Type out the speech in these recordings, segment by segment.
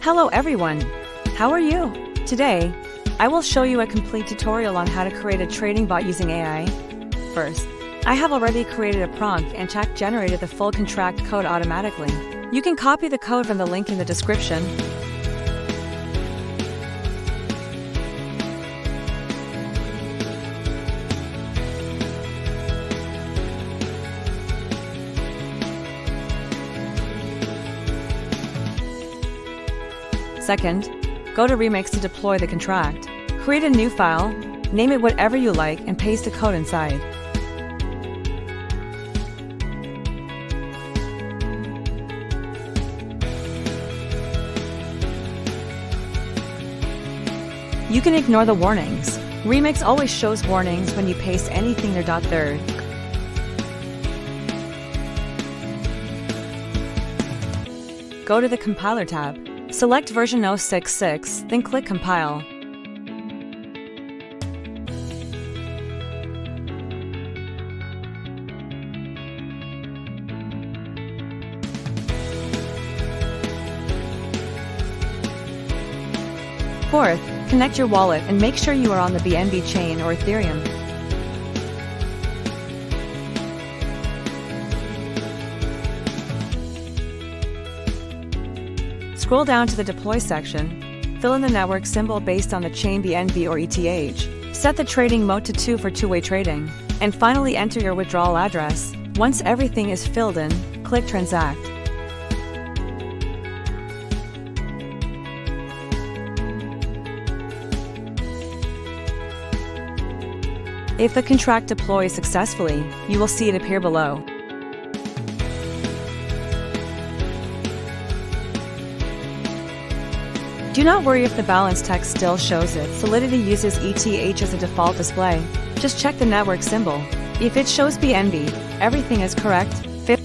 Hello everyone! How are you? Today, I will show you a complete tutorial on how to create a trading bot using AI. First, I have already created a prompt and chat generated the full contract code automatically. You can copy the code from the link in the description. Second, go to Remix to deploy the contract. Create a new file, name it whatever you like, and paste the code inside. You can ignore the warnings. Remix always shows warnings when you paste anything near .third. Go to the Compiler tab. Select version 066, then click Compile. Fourth, connect your wallet and make sure you are on the BNB chain or Ethereum. Scroll down to the Deploy section, fill in the network symbol based on the chain BNB or ETH, set the trading mode to 2 for two-way trading, and finally enter your withdrawal address. Once everything is filled in, click Transact. If the contract deploys successfully, you will see it appear below. Do not worry if the balance text still shows it. Solidity uses ETH as a default display. Just check the network symbol. If it shows BNB, everything is correct. Fifth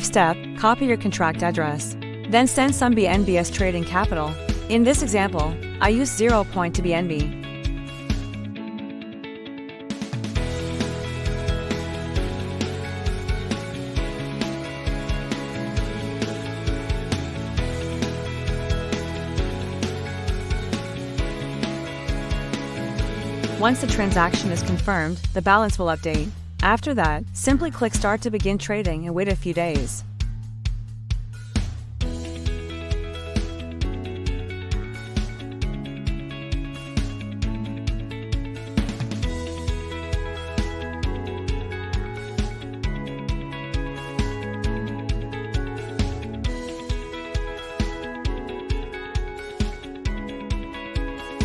step, copy your contract address. Then send some BNB as trading capital. In this example, I use 0 point to BNB. Once the transaction is confirmed, the balance will update. After that, simply click Start to begin trading and wait a few days.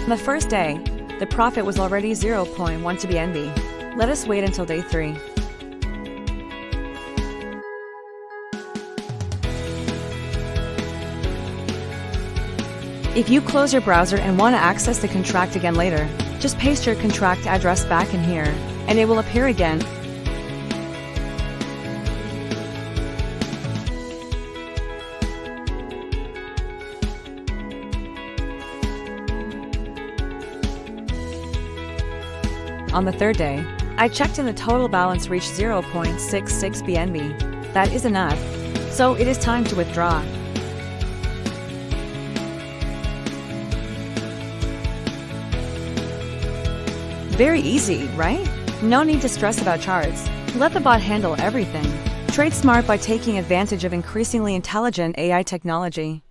On the first day, the profit was already 0.1 to BNB. Let us wait until day 3. If you close your browser and want to access the contract again later, just paste your contract address back in here, and it will appear again. On the third day, I checked and the total balance reached 0.66 BNB. That is enough. So it is time to withdraw. Very easy, right? No need to stress about charts. Let the bot handle everything. Trade smart by taking advantage of increasingly intelligent AI technology.